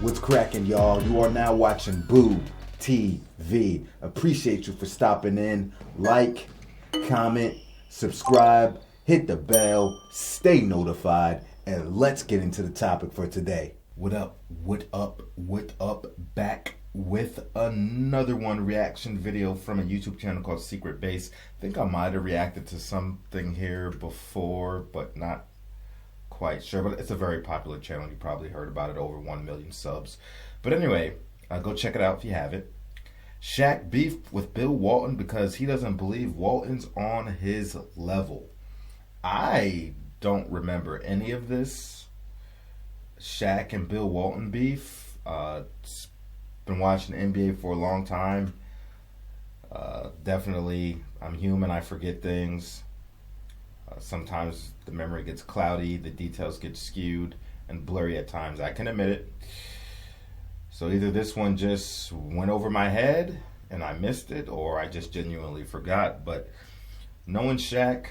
What's cracking, y'all? You are now watching Boo TV. Appreciate you for stopping in. Like, comment, subscribe, hit the bell, stay notified, and let's get into the topic for today. What up? Back with another reaction video from a YouTube channel called Secret Base. I think I might have reacted to something here before, but not quite sure. But it's a very popular channel. You probably heard about it, over 1 million subs. But anyway, go check it out if you haven't. Shaq beefed with Bill Walton because he doesn't believe Walton's on his level. I don't remember any of this Shaq and Bill Walton beef. Been watching the NBA for a long time. Definitely, I'm human. I forget things. Sometimes the memory gets cloudy, the details get skewed and blurry at times. I can admit it. So either this one just went over my head and I missed it, or I just genuinely forgot. But knowing Shaq,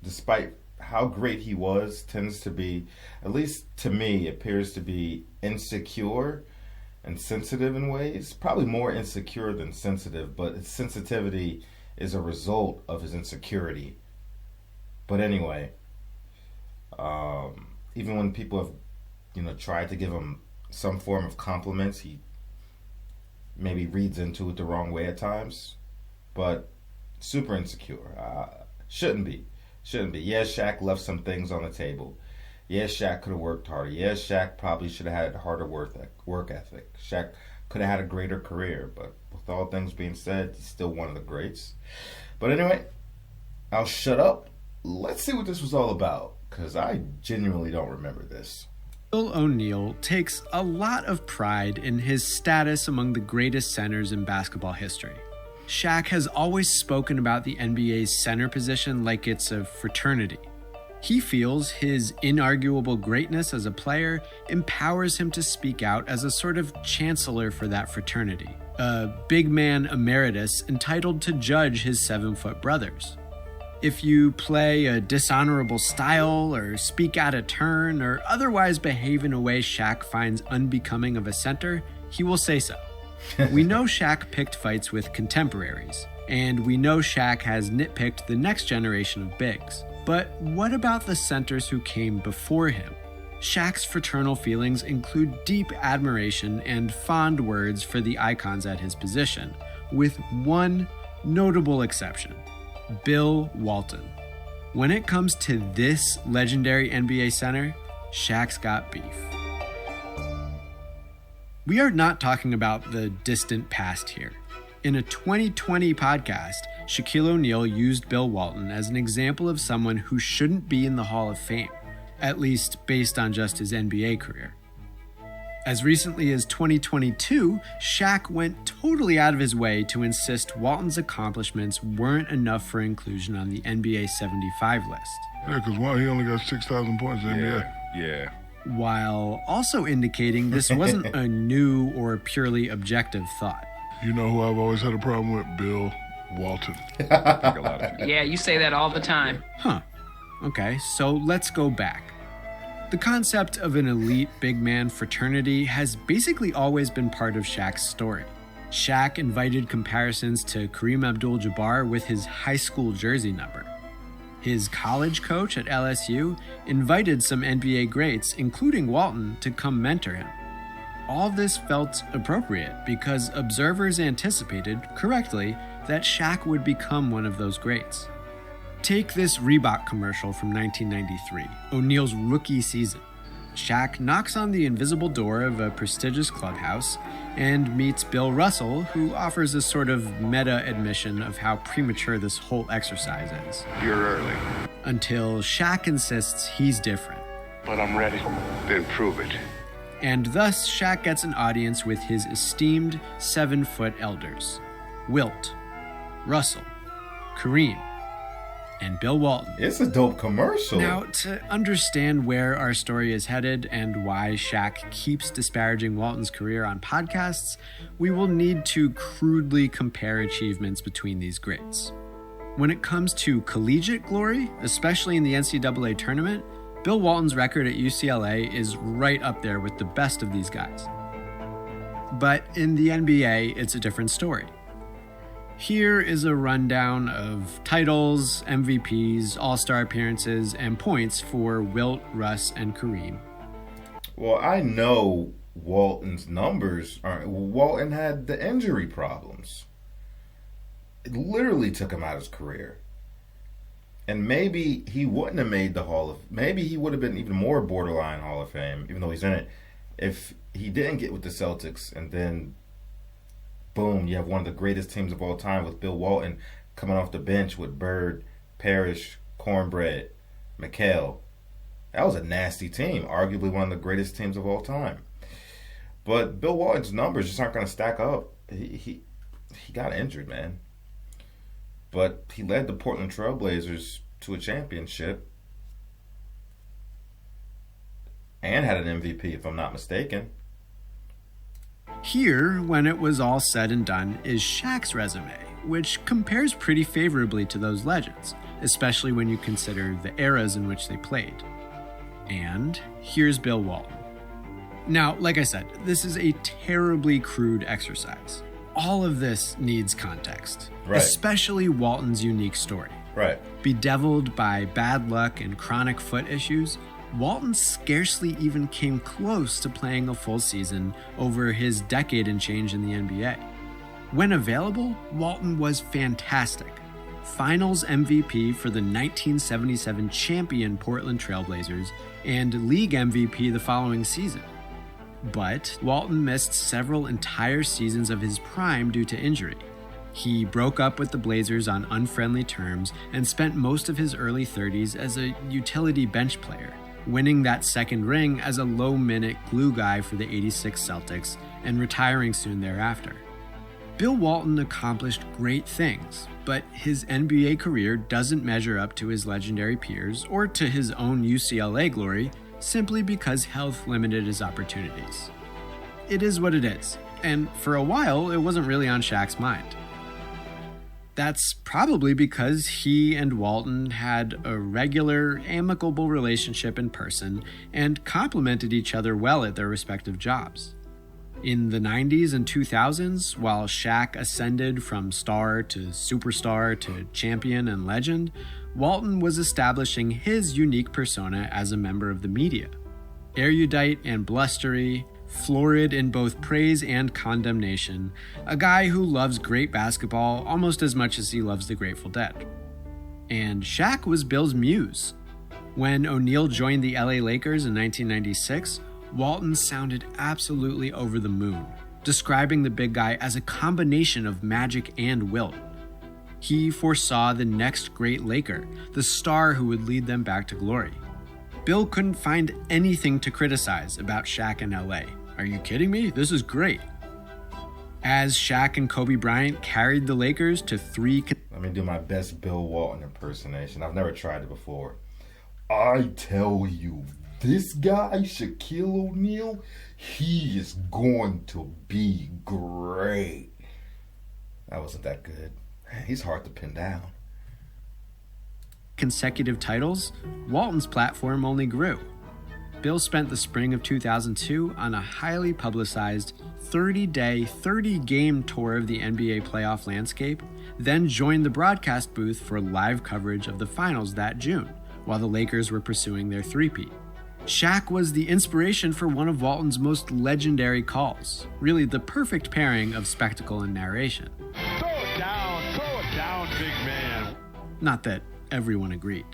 despite how great he was, tends to be, at least to me, appears to be insecure and sensitive in ways. Probably more insecure than sensitive, but his sensitivity is a result of his insecurity. But anyway, even when people have, tried to give him some form of compliments, he maybe reads into it the wrong way at times. But super insecure. Shouldn't be. Yes, Shaq left some things on the table. Yes, Shaq could have worked harder. Yes, Shaq probably should have had a harder work ethic. Shaq could have had a greater career. But with all things being said, he's still one of the greats. But anyway, I'll shut up. Let's see what this was all about, because I genuinely don't remember this. Bill O'Neal takes a lot of pride in his status among the greatest centers in basketball history. Shaq has always spoken about the NBA's center position like it's a fraternity. He feels his inarguable greatness as a player empowers him to speak out as a sort of chancellor for that fraternity, a big man emeritus entitled to judge his 7-foot brothers. If you play a dishonorable style or speak out of turn or otherwise behave in a way Shaq finds unbecoming of a center, he will say so. We know Shaq picked fights with contemporaries, and we know Shaq has nitpicked the next generation of bigs. But what about the centers who came before him? Shaq's fraternal feelings include deep admiration and fond words for the icons at his position, with one notable exception: Bill Walton. When it comes to this legendary NBA center, Shaq's got beef. We are not talking about the distant past here. In a 2020 podcast, Shaquille O'Neal used Bill Walton as an example of someone who shouldn't be in the Hall of Fame, at least based on just his NBA career. As recently as 2022, Shaq went totally out of his way to insist Walton's accomplishments weren't enough for inclusion on the NBA 75 list. Yeah, because he only got 6,000 points in the NBA. Yeah. While also indicating this wasn't a new or purely objective thought. You know who I've always had a problem with? Bill Walton. Yeah, you say that all the time. Huh. Okay, so let's go back. The concept of an elite big man fraternity has basically always been part of Shaq's story. Shaq invited comparisons to Kareem Abdul-Jabbar with his high school jersey number. His college coach at LSU invited some NBA greats, including Walton, to come mentor him. All this felt appropriate because observers anticipated, correctly, that Shaq would become one of those greats. Take this Reebok commercial from 1993, O'Neal's rookie season. Shaq knocks on the invisible door of a prestigious clubhouse and meets Bill Russell, who offers a sort of meta admission of how premature this whole exercise is. You're early. Until Shaq insists he's different. But I'm ready. Then prove it. And thus Shaq gets an audience with his esteemed 7-foot elders: Wilt, Russell, Kareem, and Bill Walton. It's a dope commercial. Now, to understand where our story is headed and why Shaq keeps disparaging Walton's career on podcasts, we will need to crudely compare achievements between these greats. When it comes to collegiate glory, especially in the NCAA tournament, Bill Walton's record at UCLA is right up there with the best of these guys. But in the NBA, it's a different story. Here is a rundown of titles, MVPs, All-Star appearances, and points for Wilt, Russ, and Kareem. Well, I know Walton's numbers aren't... Walton had the injury problems. It literally took him out of his career. And maybe he wouldn't have made the Hall of... Maybe he would have been even more borderline Hall of Fame, even though he's in it, if he didn't get with the Celtics and then... boom, you have one of the greatest teams of all time with Bill Walton coming off the bench with Bird, Parrish, Cornbread, McHale. That was a nasty team, arguably one of the greatest teams of all time. But Bill Walton's numbers just aren't going to stack up. He got injured, man. But he led the Portland Trailblazers to a championship and had an MVP, if I'm not mistaken. Here, when it was all said and done, is Shaq's resume, which compares pretty favorably to those legends, especially when you consider the eras in which they played. And here's Bill Walton. Now, like I said, this is a terribly crude exercise. All of this needs context, right. Especially Walton's unique story. Right. Bedeviled by bad luck and chronic foot issues, Walton scarcely even came close to playing a full season over his decade and change in the NBA. When available, Walton was fantastic. Finals MVP for the 1977 champion Portland Trailblazers and league MVP the following season. But Walton missed several entire seasons of his prime due to injury. He broke up with the Blazers on unfriendly terms and spent most of his early 30s as a utility bench player, winning that second ring as a low-minute glue guy for the '86 Celtics and retiring soon thereafter. Bill Walton accomplished great things, but his NBA career doesn't measure up to his legendary peers or to his own UCLA glory simply because health limited his opportunities. It is what it is, and for a while it wasn't really on Shaq's mind. That's probably because he and Walton had a regular, amicable relationship in person and complemented each other well at their respective jobs. In the 90s and 2000s, while Shaq ascended from star to superstar to champion and legend, Walton was establishing his unique persona as a member of the media. Erudite and blustery, florid in both praise and condemnation, a guy who loves great basketball almost as much as he loves the Grateful Dead. And Shaq was Bill's muse. When O'Neal joined the LA Lakers in 1996, Walton sounded absolutely over the moon, describing the big guy as a combination of magic and Wilt. He foresaw the next great Laker, the star who would lead them back to glory. Bill couldn't find anything to criticize about Shaq in LA. Are you kidding me? This is great. As Shaq and Kobe Bryant carried the Lakers to 3... Let me do my best Bill Walton impersonation. I've never tried it before. I tell you, this guy, Shaquille O'Neal, he is going to be great. That wasn't that good. He's hard to pin down. Consecutive titles, Walton's platform only grew. Bill spent the spring of 2002 on a highly publicized 30-day, 30-game tour of the NBA playoff landscape, then joined the broadcast booth for live coverage of the finals that June, while the Lakers were pursuing their three-peat. Shaq was the inspiration for one of Walton's most legendary calls, really the perfect pairing of spectacle and narration. Throw it down, big man. Not that everyone agreed.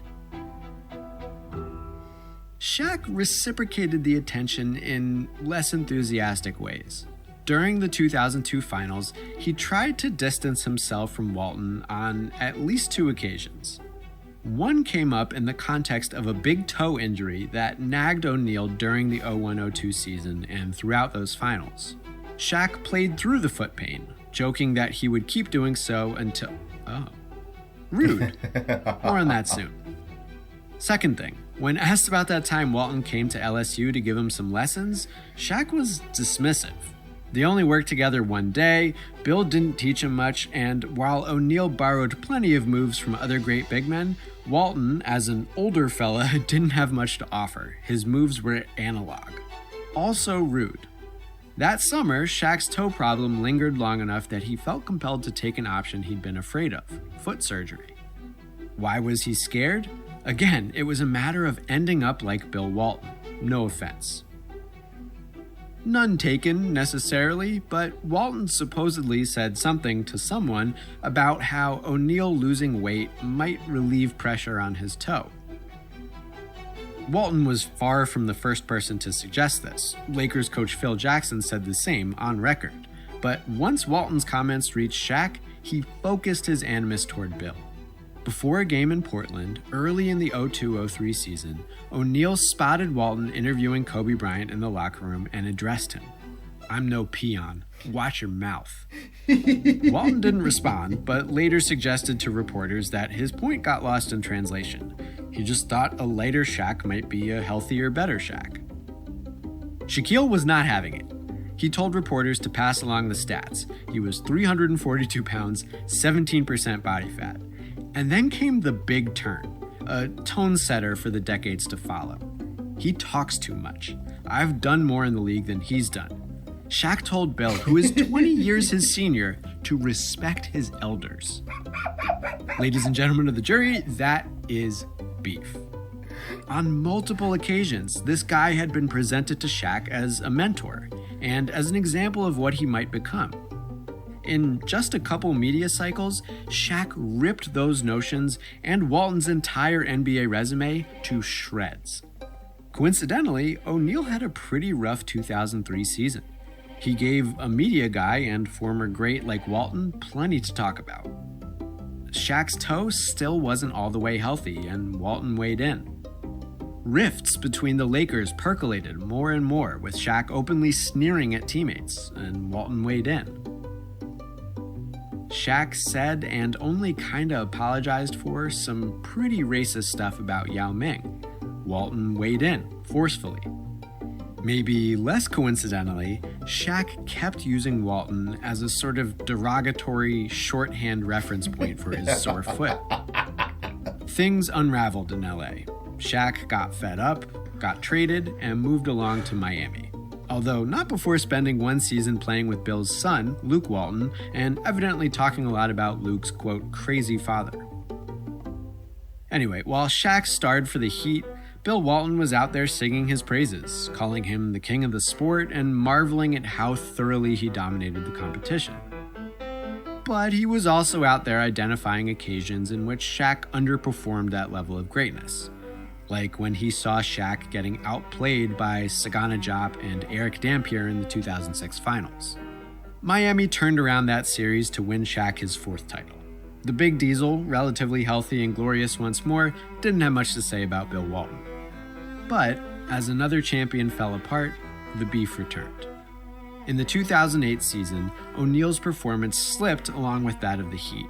Shaq reciprocated the attention in less enthusiastic ways. During the 2002 finals, he tried to distance himself from Walton on at least 2 occasions. One came up in the context of a big toe injury that nagged O'Neal during the 01-02 season and throughout those finals. Shaq played through the foot pain, joking that he would keep doing so until... Oh. Rude. More on that soon. Second thing, when asked about that time Walton came to LSU to give him some lessons, Shaq was dismissive. They only worked together one day, Bill didn't teach him much, and while O'Neal borrowed plenty of moves from other great big men, Walton, as an older fella, didn't have much to offer. His moves were analog. Also rude. That summer, Shaq's toe problem lingered long enough that he felt compelled to take an option he'd been afraid of: foot surgery. Why was he scared? Again, it was a matter of ending up like Bill Walton. No offense. None taken, necessarily, but Walton supposedly said something to someone about how O'Neal losing weight might relieve pressure on his toe. Walton was far from the first person to suggest this. Lakers coach Phil Jackson said the same on record. But once Walton's comments reached Shaq, he focused his animus toward Bill. Before a game in Portland, early in the 02-03 season, O'Neal spotted Walton interviewing Kobe Bryant in the locker room and addressed him. "I'm no peon. Watch your mouth." Walton didn't respond, but later suggested to reporters that his point got lost in translation. He just thought a lighter Shaq might be a healthier, better Shaq. Shaquille was not having it. He told reporters to pass along the stats. He was 342 pounds, 17% body fat. And then came the big turn, a tone setter for the decades to follow. He talks too much. "I've done more in the league than he's done." Shaq told Bill, who is 20 years his senior, to respect his elders. Ladies and gentlemen of the jury, that is beef. On multiple occasions, this guy had been presented to Shaq as a mentor and as an example of what he might become. In just a couple media cycles, Shaq ripped those notions and Walton's entire NBA resume to shreds. Coincidentally, O'Neal had a pretty rough 2003 season. He gave a media guy and former great like Walton plenty to talk about. Shaq's toe still wasn't all the way healthy, and Walton weighed in. Rifts between the Lakers percolated more and more, with Shaq openly sneering at teammates, and Walton weighed in. Shaq said and only kinda apologized for some pretty racist stuff about Yao Ming. Walton weighed in, forcefully. Maybe less coincidentally, Shaq kept using Walton as a sort of derogatory shorthand reference point for his sore foot. Things unraveled in LA. Shaq got fed up, got traded, and moved along to Miami. Although not before spending one season playing with Bill's son, Luke Walton, and evidently talking a lot about Luke's, quote, crazy father. Anyway, while Shaq starred for the Heat, Bill Walton was out there singing his praises, calling him the king of the sport and marveling at how thoroughly he dominated the competition. But he was also out there identifying occasions in which Shaq underperformed that level of greatness. Like when he saw Shaq getting outplayed by Sagana Diop and Eric Dampier in the 2006 finals. Miami turned around that series to win Shaq his fourth title. The Big Diesel, relatively healthy and glorious once more, didn't have much to say about Bill Walton. But as another champion fell apart, the beef returned. In the 2008 season, O'Neal's performance slipped along with that of the Heat.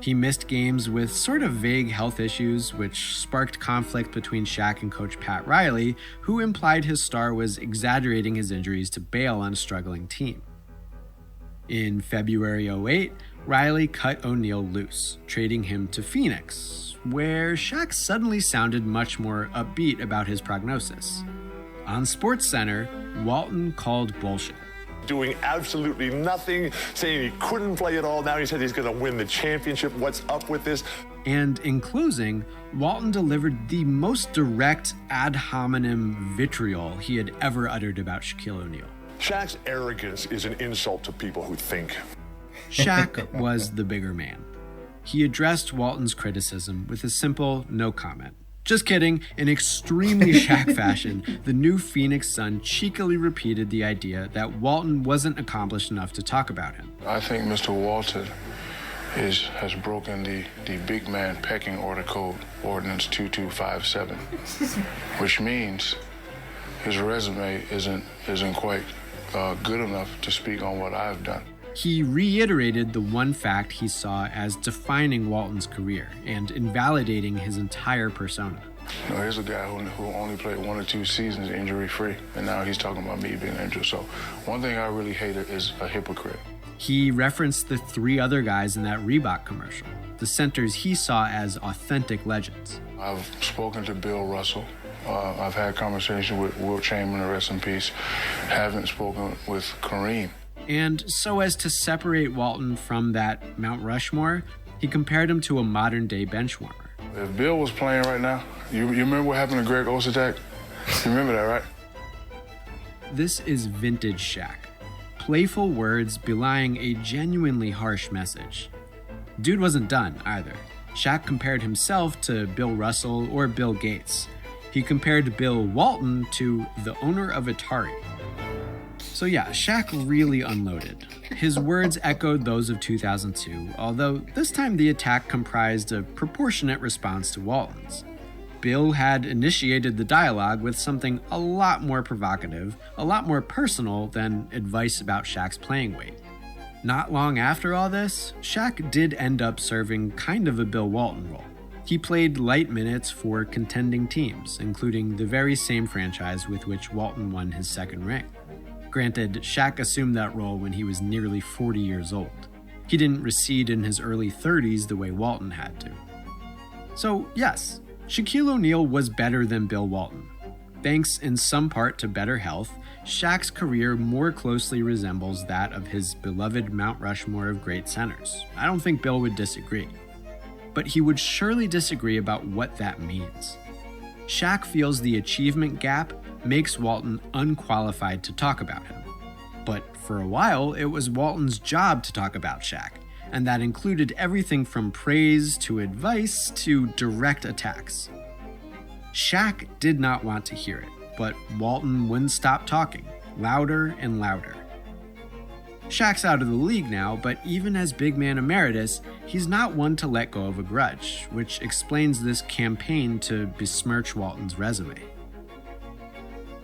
He missed games with sort of vague health issues, which sparked conflict between Shaq and coach Pat Riley, who implied his star was exaggerating his injuries to bail on a struggling team. In February 2008, Riley cut O'Neal loose, trading him to Phoenix, where Shaq suddenly sounded much more upbeat about his prognosis. On SportsCenter, Walton called bullshit. Doing absolutely nothing, saying he couldn't play at all. Now he said he's going to win the championship. What's up with this? And in closing, Walton delivered the most direct ad hominem vitriol he had ever uttered about Shaquille O'Neal. Shaq's arrogance is an insult to people who think. Shaq was the bigger man. He addressed Walton's criticism with a simple no comment. Just kidding. In extremely Shaq fashion, the new Phoenix Sun cheekily repeated the idea that Walton wasn't accomplished enough to talk about him. I think Mr. Walton has broken the big man pecking order code, Ordinance 2257, which means his resume isn't quite good enough to speak on what I've done. He reiterated the one fact he saw as defining Walton's career and invalidating his entire persona. You know, here's a guy who only played 1 or 2 seasons injury-free, and now he's talking about me being injured. So one thing I really hated is a hypocrite. He referenced the 3 other guys in that Reebok commercial, the centers he saw as authentic legends. I've spoken to Bill Russell. I've had conversation with Wilt Chamberlain, rest in peace. Haven't spoken with Kareem. And so as to separate Walton from that Mount Rushmore, he compared him to a modern-day bench warmer. If Bill was playing right now, you remember what happened to Greg Osatak? You remember that, right? This is vintage Shaq. Playful words belying a genuinely harsh message. Dude wasn't done either. Shaq compared himself to Bill Russell or Bill Gates. He compared Bill Walton to the owner of Atari. So yeah, Shaq really unloaded. His words echoed those of 2002, although this time the attack comprised a proportionate response to Walton's. Bill had initiated the dialogue with something a lot more provocative, a lot more personal than advice about Shaq's playing weight. Not long after all this, Shaq did end up serving kind of a Bill Walton role. He played light minutes for contending teams, including the very same franchise with which Walton won his second ring. Granted, Shaq assumed that role when he was nearly 40 years old. He didn't recede in his early 30s the way Walton had to. So yes, Shaquille O'Neal was better than Bill Walton. Thanks in some part to better health, Shaq's career more closely resembles that of his beloved Mount Rushmore of great centers. I don't think Bill would disagree. But he would surely disagree about what that means. Shaq feels the achievement gap makes Walton unqualified to talk about him. But for a while, it was Walton's job to talk about Shaq, and that included everything from praise to advice to direct attacks. Shaq did not want to hear it, but Walton wouldn't stop talking, louder and louder. Shaq's out of the league now, but even as big man emeritus, he's not one to let go of a grudge, which explains this campaign to besmirch Walton's resume.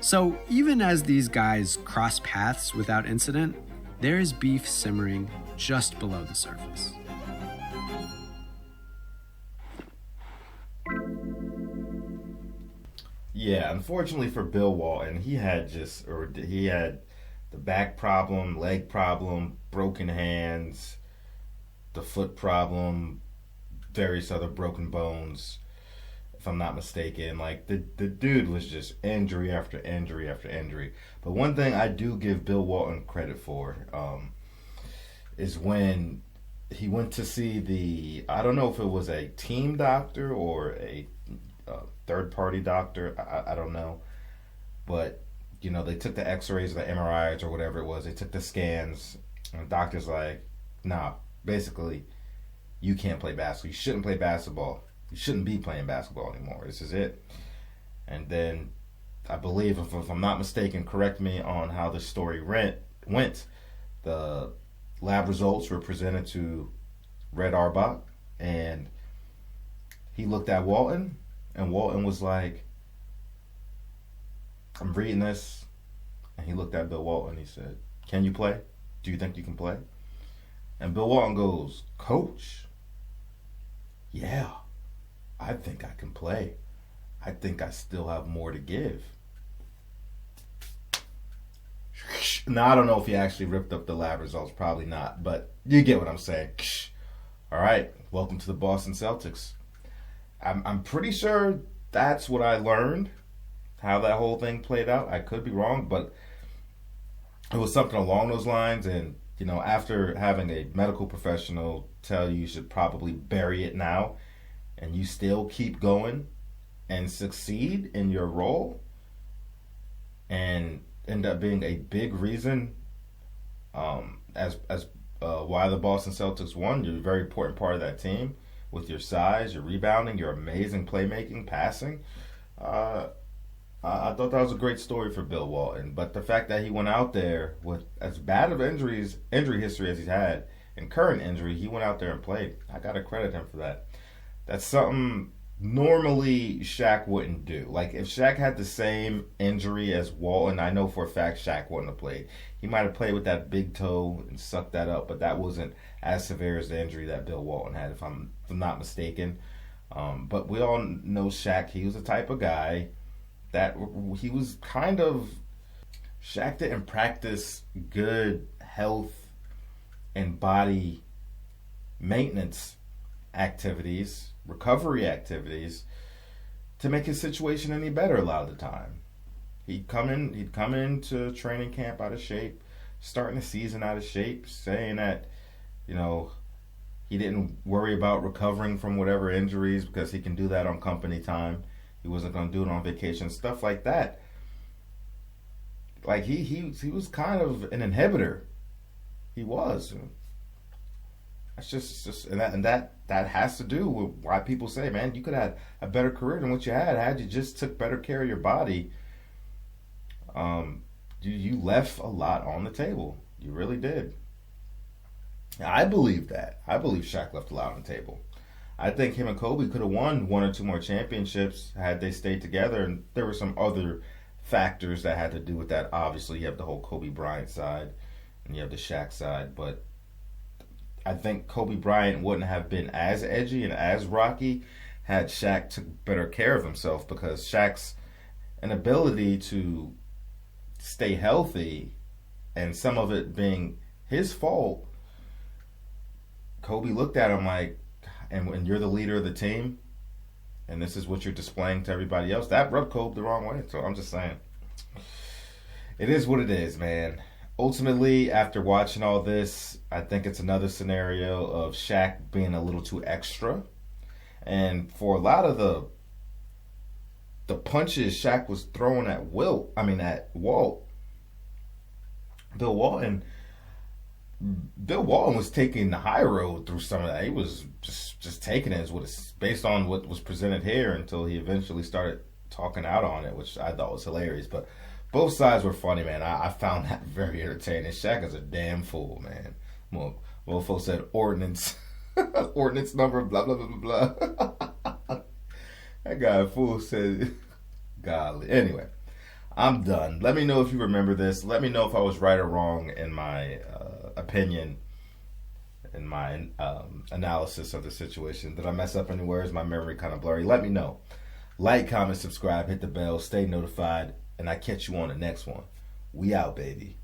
So even as these guys cross paths without incident, there is beef simmering just below the surface. Yeah, unfortunately for Bill Walton, he had the back problem, leg problem, broken hands, the foot problem, various other broken bones, if I'm not mistaken. Like, the dude was just injury after injury after injury. But one thing I do give Bill Walton credit for is when he went to see I don't know if it was a team doctor or a third-party doctor, I don't know. But, you know, they took the x-rays or the MRIs or whatever it was. They took the scans, and the doctor's like, nah, basically, you can't play basketball. You shouldn't play basketball. You shouldn't be playing basketball anymore. This is it. And then, I believe, if I'm not mistaken, correct me on how the story went, the lab results were presented to Red Auerbach, and he looked at Walton, and Walton was like, I'm reading this, and he looked at Bill Walton, he said, can you play? Do you think you can play? And Bill Walton goes, Coach, yeah, I think I can play. I think I still have more to give. Now, I don't know if he actually ripped up the lab results, probably not, but you get what I'm saying. All right, welcome to the Boston Celtics. I'm pretty sure that's what I learned, how that whole thing played out. I could be wrong, but it was something along those lines. And, you know, after having a medical professional tell you should probably bury it now, and you still keep going and succeed in your role and end up being a big reason as why the Boston Celtics won. You're a very important part of that team with your size, your rebounding, your amazing playmaking, passing. I thought that was a great story for Bill Walton. But the fact that he went out there with as bad of injury history as he's had, and current injury, he went out there and played. I got to credit him for that. That's something normally Shaq wouldn't do. Like, if Shaq had the same injury as Walton, I know for a fact Shaq wouldn't have played. He might have played with that big toe and sucked that up, but that wasn't as severe as the injury that Bill Walton had, if I'm not mistaken. But we all know Shaq. He was the type of guy that he was kind of... Shaq didn't practice good health and body maintenance activities, recovery activities, to make his situation any better a lot of the time. He'd come into training camp out of shape, starting the season out of shape, saying that, you know, he didn't worry about recovering from whatever injuries because he can do that on company time. He wasn't going to do it on vacation, stuff like that. Like he was kind of an inhibitor. He was. That's just and that has to do with why people say, man, you could have a better career than what you had you just took better care of your body. You left a lot on the table. You really did. I believe that. I believe Shaq left a lot on the table. I think him and Kobe could have won 1 or 2 more championships had they stayed together, and there were some other factors that had to do with that. Obviously, you have the whole Kobe Bryant side, and you have the Shaq side, but I think Kobe Bryant wouldn't have been as edgy and as rocky had Shaq took better care of himself, because Shaq's inability to stay healthy, and some of it being his fault, Kobe looked at him like, and when you're the leader of the team, and this is what you're displaying to everybody else, that rubbed Kobe the wrong way. So I'm just saying, it is what it is, man. Ultimately, after watching all this, I think it's another scenario of Shaq being a little too extra. And for a lot of the punches Shaq was throwing at Walt, Bill Walton was taking the high road through some of that. He was just taking it as what it's based on what was presented here, until he eventually started talking out on it, which I thought was hilarious. But both sides were funny, man. I found that very entertaining. Shaq is a damn fool, man. Well, folks said ordinance, ordinance number, blah, blah, blah, blah, blah. That guy, a fool, said, golly. Anyway, I'm done. Let me know if you remember this. Let me know if I was right or wrong in my opinion, in my analysis of the situation. Did I mess up anywhere? Is my memory kind of blurry? Let me know. Like, comment, subscribe, hit the bell, stay notified, and I catch you on the next one. We out, baby.